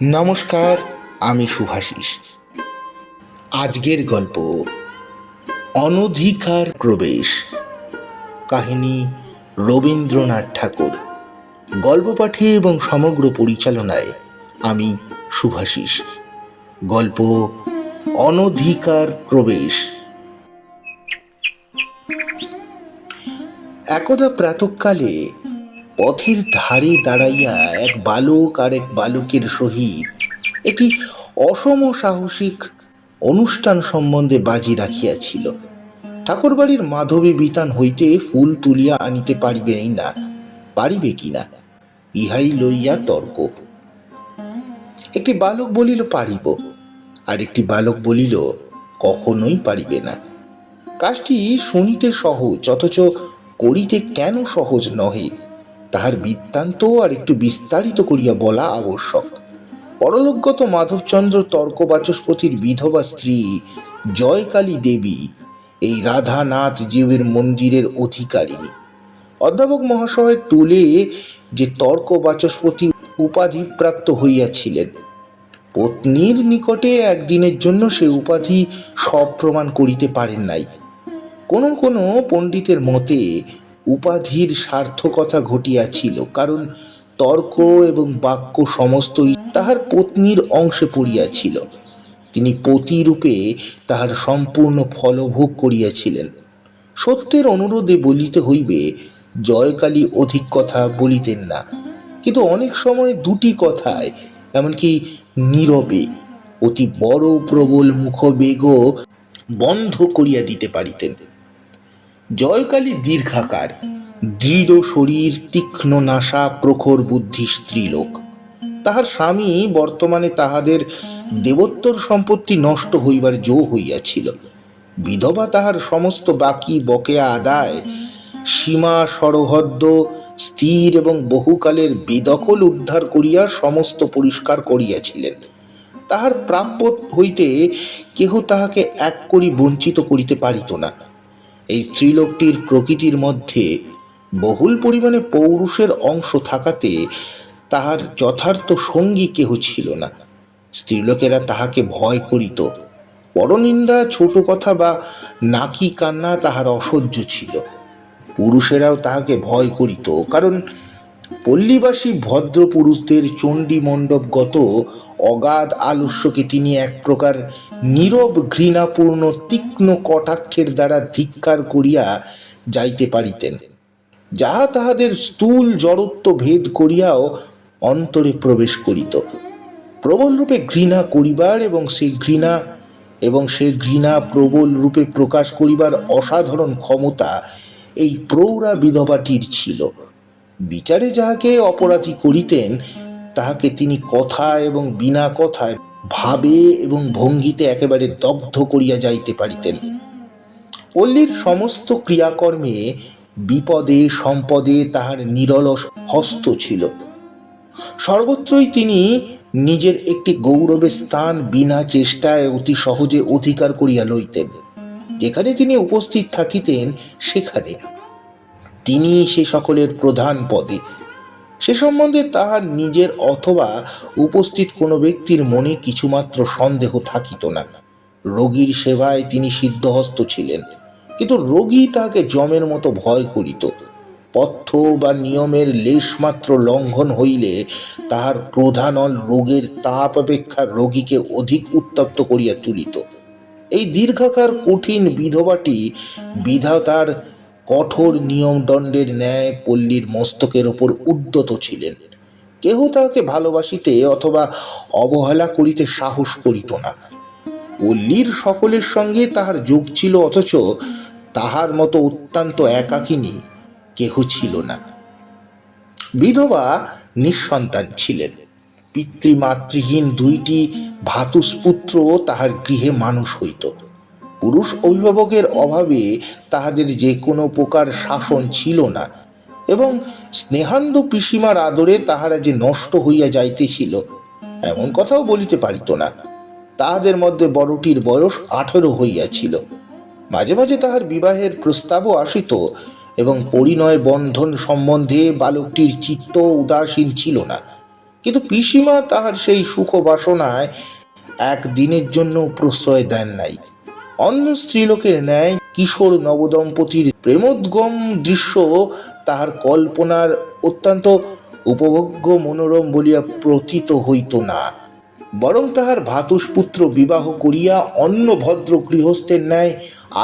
নমস্কার, আমি শুভাশিস। আজকের গল্প অনধিকার প্রবেশ। কাহিনী রবীন্দ্রনাথ ঠাকুর। গল্প পাঠে এবং সমগ্র পরিচালনায় আমি শুভাশিস। গল্প অনধিকার প্রবেশ। একদা প্রাতঃকালে পথের ধারে দাঁড়াইয়া এক বালক আর এক বালকের সহিত একটি অসম সাহসিক অনুষ্ঠান সম্বন্ধে বাজি রাখিয়াছিল। ঠাকুরবাড়ির মাধবী বিতান হইতে ফুল তুলিয়া আনিতে পারিবেই না, পারিবে কিনা ইহাই লইয়া তর্ক। একটি বালক বলিল পারিব, আর একটি বালক বলিল কখনোই পারিবে না। কাজটি শুনিতে সহজ, অথচ করিতে কেন সহজ নহে তাহার বৃত্তান্ত আর একটু বিস্তারিত করিয়া বলা আবশ্যক। পরলোকগত মাধবচন্দ্র তর্ক বাচস্পতির বিধবা স্ত্রী জয়কালী দেবী এই রাধানাথ জীবের মন্দিরের অধিকারিণী। অধ্যাপক মহাশয়ের তুলে যে তর্ক বাচস্পতি উপাধিপ্রাপ্ত হইয়াছিলেন, পত্নীর নিকটে একদিনের জন্য সে উপাধি সব প্রমাণ করিতে পারেন নাই। কোনো কোনো পণ্ডিতের মতে উপাধির সার্থকতা ঘটিয়াছিল, কারণ তর্ক এবং বাক্য সমস্তই তাহার পত্নীর অংশে পড়িয়াছিল। তিনি পতিরূপে তাহার সম্পূর্ণ ফলভোগ করিয়াছিলেন। সত্যের অনুরোধে বলিতে হইবে, জয়কালী অধিক কথা বলিতেন না, কিন্তু অনেক সময় দুটি কথায়, এমনকি নীরবে অতি বড় প্রবল মুখবেগ বন্ধ করিয়া দিতে পারিতেন। জয়কালী দীর্ঘাকার, দৃঢ় শরীর, তীক্ষ্ণ নাসা, প্রখর বুদ্ধি স্ত্রীলোক। তাহার স্বামী বর্তমানে তাহাদের দেবোত্তর সম্পত্তি নষ্ট হইবার জো হইয়াছিল। বিধবা তাহার সমস্ত বাকি বকেয়া আদায়, সীমা সরহদ্দ স্থির এবং বহুকালের বেদখল উদ্ধার করিয়া সমস্ত পরিষ্কার করিয়াছিলেন। তাহার প্রাপ্য হইতে কেহ তাহাকে এক কড়ি বঞ্চিত করিতে পারিত না। এই স্ত্রীলোকটির প্রকৃতির মধ্যে বহুল পরিমাণে পৌরুষের অংশ থাকাতে তাহার যথার্থ সঙ্গী কেহ ছিল না। স্ত্রীলোকেরা তাহাকে ভয় করিত। পরনিন্দা, ছোট কথা বা নাকি কান্না তাহার অসহ্য ছিল। পুরুষেরাও তাহাকে ভয় করিত, কারণ পল্লীবাসী ভদ্র পুরুষদের চণ্ডী মণ্ডপগত অগাধ আলস্যকে তিনি এক প্রকার নীরব ঘৃণাপূর্ণ তীক্ষ্ণ কটাক্ষের দ্বারা ধিক্কার করিয়া যাইতে পারিতেন, যাহা তাহাদের স্থূল জড়ত্ব ভেদ করিয়াও অন্তরে প্রবেশ করিত। প্রবল রূপে ঘৃণা করিবার এবং সেই ঘৃণা প্রবল রূপে প্রকাশ করিবার অসাধারণ ক্ষমতা এই প্রৌঢ়া বিধবাটির ছিল। বিচারে যাহাকে অপরাধী করিতেন, তাহাকে তিনি কথা এবং বিনা কথায়, ভাবে এবং ভঙ্গিতে একেবারে দগ্ধ করিয়া যাইতে পারিতেন। পল্লীর সমস্ত ক্রিয়াকর্মে বিপদে সম্পদে তাহার নিরলস হস্ত ছিল। সর্বত্রই তিনি নিজের একটি গৌরবের স্থান বিনা চেষ্টায় অতি সহজে অধিকার করিয়া লইতেন। যেখানে তিনি উপস্থিত থাকিতেন, সেখানে তিনি সে সকলের প্রধান পদে। সে সম্বন্ধে তাহার নিজের অথবা উপস্থিত কোনো ব্যক্তির মনে কিছুমাত্র সন্দেহ থাকিত না। রোগীর সেবায় তিনি সিদ্ধহস্ত ছিলেন, কিন্তু রোগী তাহাকে যমের মতো ভয় করিত। পথ্য বা নিয়মের লেশমাত্র লঙ্ঘন হইলে তাহার ক্রোধানল রোগের তাপ অপেক্ষা রোগীকে অধিক উত্তপ্ত করিয়া তুলিত। এই দীর্ঘাকার কঠিন বিধবাটি বিধাতার কঠোর নিয়মদণ্ডের ন্যায় পল্লীর মস্তকের ওপর উদ্যত ছিলেন। কেহ তাহাকে ভালোবাসিতে অথবা অবহেলা করিতে সাহস করিত না। পল্লীর সকলের সঙ্গে তাহার যোগ ছিল, অথচ তাহার মতো অত্যন্ত একাকিনী কেহ ছিল না। বিধবা নিঃসন্তান ছিলেন। পিতৃমাতৃহীন দুইটি ভ্রাতুষ্পুত্র তাহার গৃহে মানুষ হইত। পুরুষ অভিভাবকের অভাবে তাহাদের যে কোনো প্রকার শাসন ছিল না, এবং স্নেহান্ধ পিসিমার আদরে তাহারা যে নষ্ট হইয়া যাইতেছিল এমন কথাও বলিতে পারিত না। তাহাদের মধ্যে বড়টির বয়স 18 হইয়াছিল। মাঝে মাঝে তাহার বিবাহের প্রস্তাবও আসিত, এবং পরিণয় বন্ধন সম্বন্ধে বালকটির চিত্ত উদাসীন ছিল না। কিন্তু পিসিমা তাহার সেই সুখ বাসনায় একদিনের জন্য প্রশ্রয় দেন নাই। অন্য স্ত্রীলোকের ন্যায় কিশোর নবদম্পতির প্রেমোদ্গম দৃশ্য তাহার কল্পনার অত্যন্ত উপভোগ্য মনোরম বলিয়া প্রতীত হইত না, বরং তাহার ভ্রাতুষ্পুত্র বিবাহ করিয়া অন্য ভদ্র গৃহস্থের ন্যায়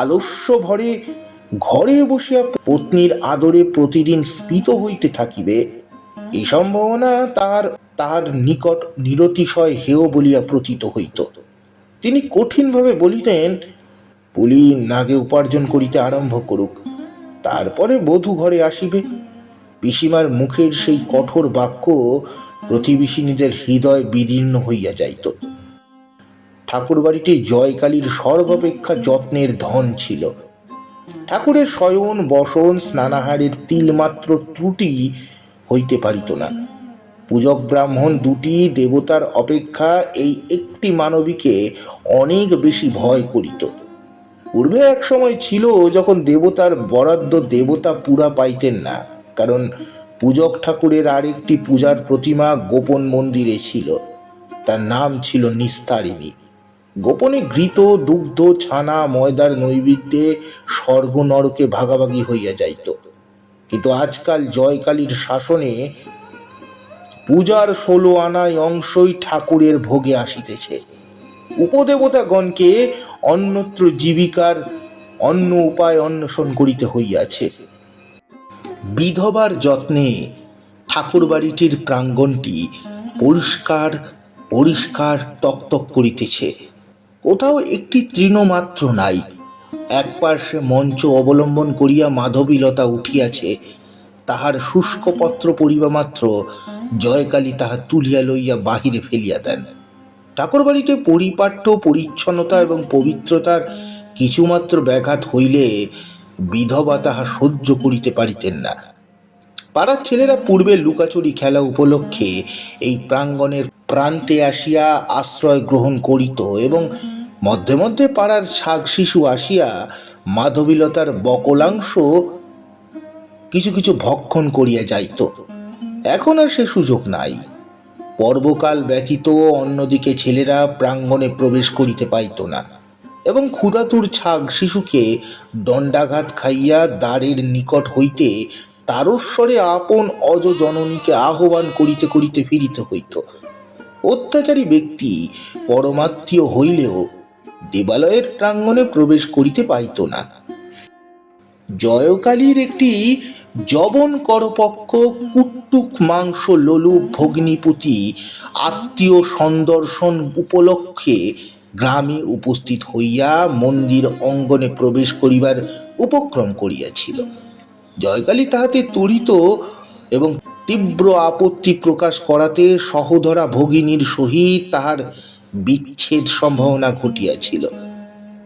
আলস্য ভরে ঘরে বসিয়া পত্নীর আদরে প্রতিদিন স্ফীত হইতে থাকিবে, এই সম্ভাবনা তাহার নিকট নিরতিশয় হেয় বলিয়া প্রতীত হইত। তিনি কঠিনভাবে বলিতেন, পুলি নাগে উপার্জন করিতে আরম্ভ করুক, তারপরে বধূ ঘরে আসিবে। পিসিমার মুখের সেই কঠোর বাক্য প্রতিবেশিনীদের হৃদয় বিদীর্ণ হইয়া যাইত। ঠাকুর বাড়িটি জয়কালীর সর্বাপেক্ষা যত্নের ধন ছিল। ঠাকুরের শয়ন বসন স্নানাহারের তিলমাত্র ত্রুটি হইতে পারিত না। পূজক ব্রাহ্মণ দুটি দেবতার অপেক্ষা এই একটি মানবীকে অনেক বেশি ভয় করিত। পূর্বে এক সময় ছিল যখন দেবতার বরাদ্দ দেবতা পুরা পাইতেন না, কারণ পূজক ঠাকুরের আরেকটি পূজার প্রতিমা গোপন মন্দিরে ছিল। তার নাম ছিল নিস্তারিণী। গোপনে ঘৃত দুগ্ধ ছানা ময়দার নৈবেদ্যে স্বর্গ নরকে ভাগাভাগি হইয়া যাইত। কিন্তু আজকাল জয়কালীর শাসনে পূজার 16 আনায় অংশই ঠাকুরের ভোগে আসিতেছে। উপদেবতাগণকে অন্যত্র জীবিকার অন্য উপায় অন্বেষণ করিতে হইয়াছে। বিধবার যত্নে ঠাকুর বাড়িটির প্রাঙ্গণটি পরিষ্কার পরিষ্কার টকটক করিতেছে। কোথাও একটি তৃণমাত্র নাই। এক পার্শ্বে মঞ্চ অবলম্বন করিয়া মাধবীলতা উঠিয়াছে। তাহার শুষ্ক পত্র পড়িবা মাত্র জয়কালী তাহা তুলিয়া লইয়া বাহিরে ফেলিয়া দেন। ঠাকুর বাড়িতে পরিপাট্য পরিচ্ছন্নতা এবং পবিত্রতার কিছুমাত্র ব্যাঘাত হইলে বিধবা তাহা সহ্য করিতে পারিতেন না। পাড়ার ছেলেরা পূর্বে লুকাচুরি খেলা উপলক্ষে এই প্রাঙ্গণের প্রান্তে আসিয়া আশ্রয় গ্রহণ করিত এবং মধ্যে মধ্যে পাড়ার ছাগ শিশু আসিয়া মাধবীলতার বকলাংশ কিছু কিছু ভক্ষণ করিয়া যাইত। এখন আর সে সুযোগ নাই। পর্বকাল ব্যতীত অন্যদিকে ছেলেরা প্রাঙ্গণে প্রবেশ করিতে পাইত না এবং ক্ষুধাতুর ছাগ শিশুকে দণ্ডাঘাত খাইয়া দ্বারের নিকট হইতে তারস্বরে আপন অজ জননীকে আহ্বান করিতে করিতে ফিরিতে হইত। অত্যাচারী ব্যক্তি পরমাত্মীয় হইলেও দেবালয়ের প্রাঙ্গণে প্রবেশ করিতে পাইত না। জয়কালীর একটি যবন করপক্ষ কুট্টুক মাংস লোলুপ ভগ্নিপতি আত্মীয় সন্দর্শন উপলক্ষে গ্রামে উপস্থিত হইয়া মন্দির অঙ্গনে প্রবেশ করিবার উপক্রম করিয়াছিল। জয়কালী তাহাতে ত্বরিত এবং তীব্র আপত্তি প্রকাশ করাতে সহোদরা ভগিনীর সহিত তাহার বিচ্ছেদ সম্ভাবনা ঘটিয়াছিল।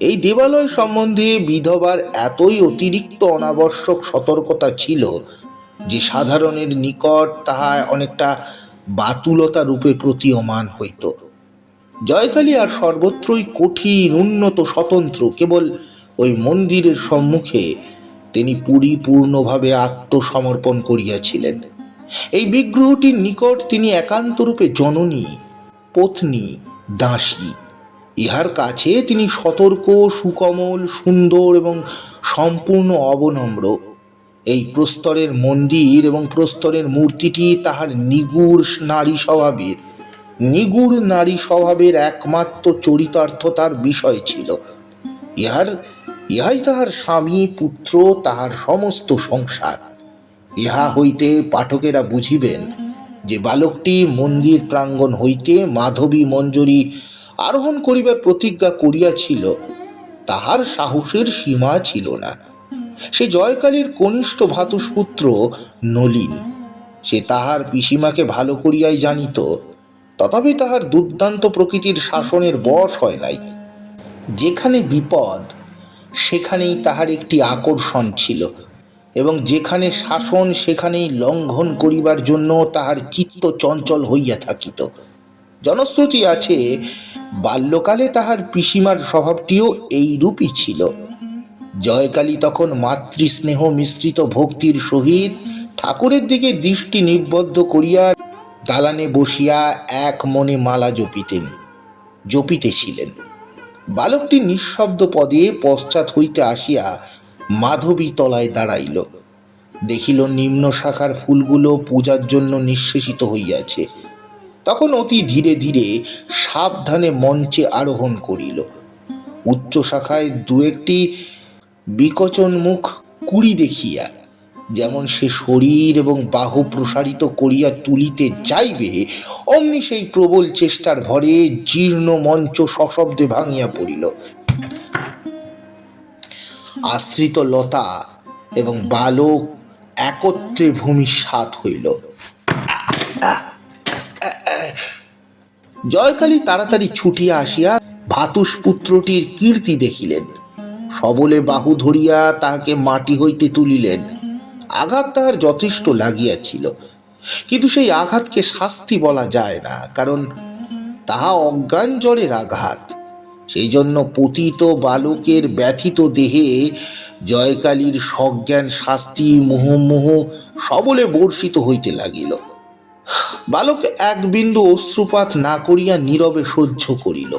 এই দেবালয় সম্বন্ধে বিধবার এতই অতিরিক্ত অনাবশ্যক সতর্কতা ছিল যে সাধারণের নিকট তাহা অনেকটা বাতুলতা রূপে প্রতীয়মান হইত। জয়কালী আর সর্বত্রই কঠিন উন্নত স্বতন্ত্র। কেবল ওই মন্দিরের সম্মুখে তিনি পরিপূর্ণভাবে আত্মসমর্পণ করিয়াছিলেন। এই বিগ্রহটির নিকট তিনি একান্তরূপে জননী, পত্নী, দাসী। ইহার কাছে তিনি সতর্ক, সুকমল, সুন্দর এবং সম্পূর্ণ অবনম্র। এই প্রস্তরের মন্দির এবং প্রস্তরের মূর্তিটি তাহার নিগুড় নারী স্বভাবের একমাত্র চরিতার্থতার বিষয় ছিল। ইহাই তাহার স্বামী, পুত্র, তাহার সমস্ত সংসার। ইহা হইতে পাঠকেরা বুঝিবেন যে বালকটি মন্দির প্রাঙ্গণ হইতে মাধবী মঞ্জরী আরোহণ করিবার প্রতিজ্ঞা করিয়াছিল। তাহার সাহসের সীমা ছিল না। সে জয়কালীর কনিষ্ঠ ভ্রাতুষ্পুত্র নলিন। সে তাহার পিসিমাকে ভালো করিয়াই জানিত, তথাপি তাহার দুর্দান্ত প্রকৃতির শাসনের বশ হয় নাই। যেখানে বিপদ সেখানেই তাহার একটি আকর্ষণ ছিল এবং যেখানে শাসন সেখানেই লঙ্ঘন করিবার জন্য তাহার চিত্ত চঞ্চল হইয়া থাকিত। জনশ্রুতি আছে, বাল্যকালে তাহার পিসিমার স্বভাবটিও এইরূপই ছিল। জয়কালী তখন মাতৃস্নেহ মিশ্রিত ভক্তির সহিত ঠাকুরের দিকে দৃষ্টি নিবদ্ধ করিয়া দালানে বসিয়া এক মনে মালা জপিতেছিলেন। বালকটি নিঃশব্দ পদে পশ্চাৎ হইতে আসিয়া মাধবী তলায় দাঁড়াইল। দেখিল নিম্ন শাখার ফুলগুলো পূজার জন্য নিঃশেষিত হইয়াছে। তখন অতি ধীরে ধীরে সাবধানে মঞ্চে আরোহণ করিল। উচ্চ শাখায় দু একটি বিকচন মুখ কুড়ি দেখিয়া যেমন সে শরীর এবং বাহু প্রসারিত করিয়া তুলিতে যাইবে, অমনি সেই প্রবল চেষ্টার ভরে জীর্ণ মঞ্চ সশব্দে ভাঙিয়া পড়িল। আশ্রিত লতা এবং বালক একত্রে ভূমিসাৎ হইল। জয়কালী তাড়াতাড়ি ছুটিয়া আসিয়া ভাতুষপুত্রটির কীর্তি দেখিলেন। সবলে বাহু ধরিয়া তাহাকে মাটি হইতে তুলিলেন। আঘাত তাহার যথেষ্ট লাগিয়াছিল, কিন্তু সেই আঘাতকে শাস্তি বলা যায় না, কারণ তাহা অজ্ঞান জ্বরের আঘাত। সেই জন্য পতিত বালকের ব্যথিত দেহে জয়কালীর সজ্ঞান শাস্তি মুহুর্মুহ সবলে বর্ষিত হইতে লাগিল। বালক এক বিন্দু অশ্রুপাত না করিয়া নীরবে সহ্য করিল।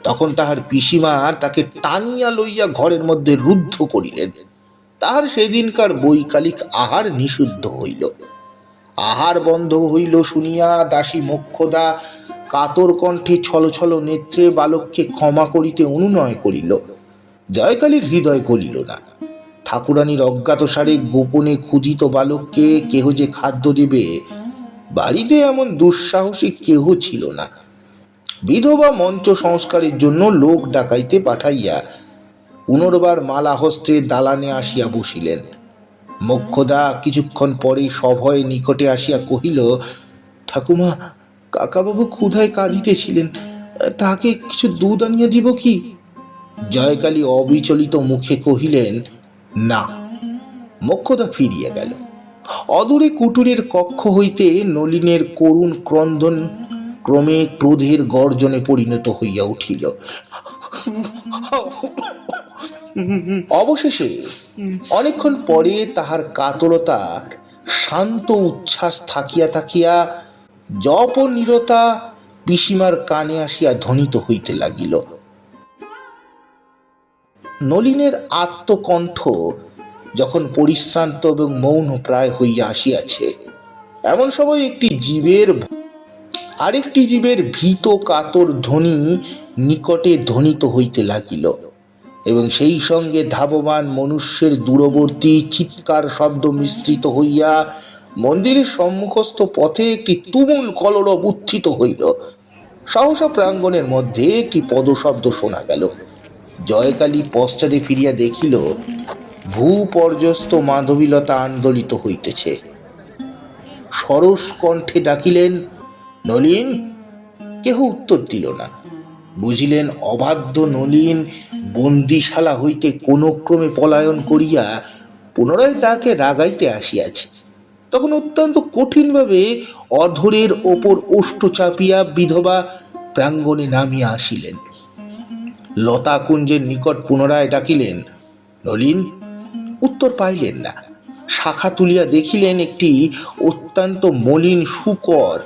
তখন তাহার পিসিমা তাকে টানিয়া লইয়া ঘরের মধ্যে রুদ্ধ করিলেন। তাহার সেদিনকার বৈকালিক আহার নিষিদ্ধ হইল। আহার বন্ধ হইল শুনিয়া দাসী মোক্ষদা কাতর কণ্ঠে ছলছল নেত্রে বালককে ক্ষমা করিতে অনুনয় করিল। জয়কালীর হৃদয় গলিল না। ঠাকুরানীর অজ্ঞাতসারে গোপনে ক্ষুধিত বালককে কেহ যে খাদ্য দেবে, বাড়িতে এমন দুঃসাহসী কেহ ছিল না। বিধবা মঞ্চ সংস্কারের জন্য লোক ডাকাইতে পাঠাইয়া পুনর্বার মালা হস্তে দালানে আসিয়া বসিলেন। মোক্ষদা কিছুক্ষণ পরেই সভয়ে নিকটে আসিয়া কহিল, ঠাকুমা, কাকাবাবু ক্ষুধায় কাঁদিতেছিলেন, তাহাকে কিছু দুধ আনিয়া দিব কি? জয়কালী অবিচলিত মুখে কহিলেন, না। মোক্ষদা ফিরিয়া গেল। অদূরে কুটুরের কক্ষ হইতে নলিনের করুণ ক্রন্দন ক্রমে ক্রোধের গর্জনে পরিণত হইয়া উঠিল। অবশেষে অনেকক্ষণ পরে তাহার কাতরতার শান্ত উচ্ছ্বাস থাকিয়া থাকিয়া জপ নীরতা পিসিমার কানে আসিয়া ধ্বনিত হইতে লাগিল। নলিনের আত্মকণ্ঠ যখন পরিশ্রান্ত এবং মৌন প্রায় হইয়া আসিয়াছে, এমন সময় আরেকটি জীবের ভীত কাতর ধ্বনি নিকটে ধ্বনিত হইতে লাগিল, এবং সেই সঙ্গে ধাবমান মনুষ্যের দূরবর্তী চিৎকার শব্দ মিশ্রিত হইয়া মন্দিরের সম্মুখস্থ পথে একটি তুমুল কলরব উত্থিত হইল। সহসা প্রাঙ্গণের মধ্যে একটি পদশব্দ শোনা গেল। জয়কালী পশ্চাতে ফিরিয়া দেখিল ভূপর্যস্ত মাধবীলতা আন্দোলিত হইতেছে। সরস কণ্ঠে ডাকিলেন, নলিন। কেহ উত্তর দিল না। বুঝিলেন অবাধ্য নলিন বন্দিশালা হইতে কোনো ক্রমে পলায়ন করিয়া পুনরায় তাকে রাগাইতে আসিয়াছে। তখন অত্যন্ত কঠিনভাবে অধরের ওপর ওষ্ঠ চাপিয়া বিধবা প্রাঙ্গণে নামিয়া আসিলেন। লতাকুঞ্জের নিকট পুনরায় ডাকিলেন, নলিন। উত্তর পাইলেন না। শাখা তুলিয়া দেখিলেন একটি অত্যন্ত মলিন শূকর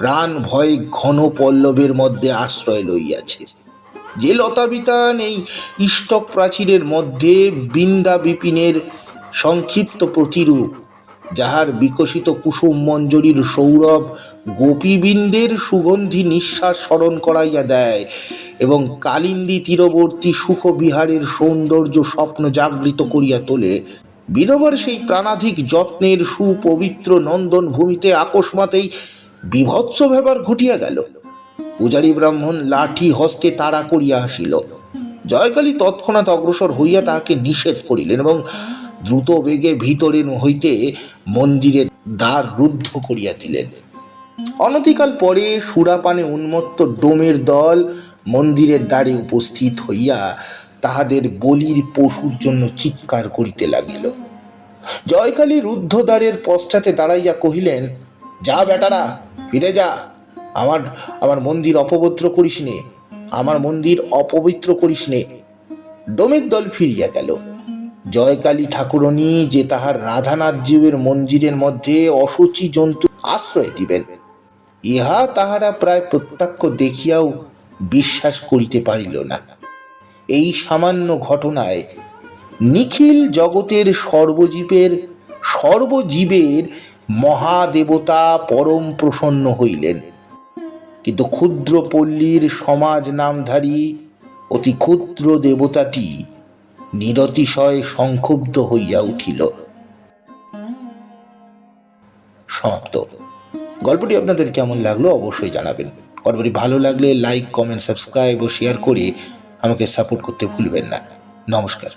প্রাণ ভয়ে ঘন পল্লবের মধ্যে আশ্রয় লইয়াছে। যে লতাবিতান এই ইষ্টক প্রাচীরের মধ্যে বৃন্দা বিপিনের সংক্ষিপ্ত প্রতিরূপ, যাহার বিকশিত কুসুম মঞ্জরীর সৌরভ গোপীবৃন্দের সুগন্ধি নিঃশ্বাস স্মরণ করাইয়া দেয় এবং কালিন্দী তীরবর্তী সুখবিহারের সৌন্দর্য স্বপ্ন জাগৃত করিয়া তোলে, বিধবার সেই প্রাণাধিক যত্নের সুপবিত্র নন্দন ভূমিতে আকস্মাতেই বিভৎস ব্যাপার ঘটিয়া গেল। পূজারী ব্রাহ্মণ লাঠি হস্তে তাড়া করিয়া আসিল। জয়কালী তৎক্ষণাৎ অগ্রসর হইয়া তাহাকে নিষেধ করিলেন এবং দ্রুত বেগে ভিতরের হইতে মন্দিরের দ্বার রুদ্ধ করিয়া দিলেন। অনতিকাল পরে সুরাপানে উন্মত্ত ডোমের দল মন্দিরের দ্বারে উপস্থিত হইয়া তাহাদের বলির পশুর জন্য চিৎকার করিতে লাগিল। জয়কালী রুদ্ধ দ্বারের পশ্চাতে দাঁড়াইয়া কহিলেন, যা বেটারা, ফিরে যা। আমার মন্দির অপবিত্র করিস নে, আমার মন্দির অপবিত্র করিস নে। ডোমের দল ফিরিয়া গেল। জয়কালী ঠাকুরনী যে তাহার রাধানাথ জীবের মন্দিরের মধ্যে অসুচি জন্তু আশ্রয় দিবেন, ইহা তাহারা প্রায় প্রত্যক্ষ দেখিয়াও বিশ্বাস করিতে পারিল না। এই সামান্য ঘটনায় নিখিল জগতের সর্বজীবের মহাদেবতা পরম প্রসন্ন হইলেন, কিন্তু ক্ষুদ্র পল্লীর সমাজ নামধারী অতি ক্ষুদ্র দেবতাটি নিরতিশয় সংক্ষুব্ধ হইয়া উঠিল। সমাপ্ত। গল্পটি আপনাদের কেমন লাগলো অবশ্যই জানাবেন। গল্পটি ভালো লাগলে লাইক, কমেন্ট, সাবস্ক্রাইব ও শেয়ার করে আমাকে সাপোর্ট করতে ভুলবেন না। নমস্কার।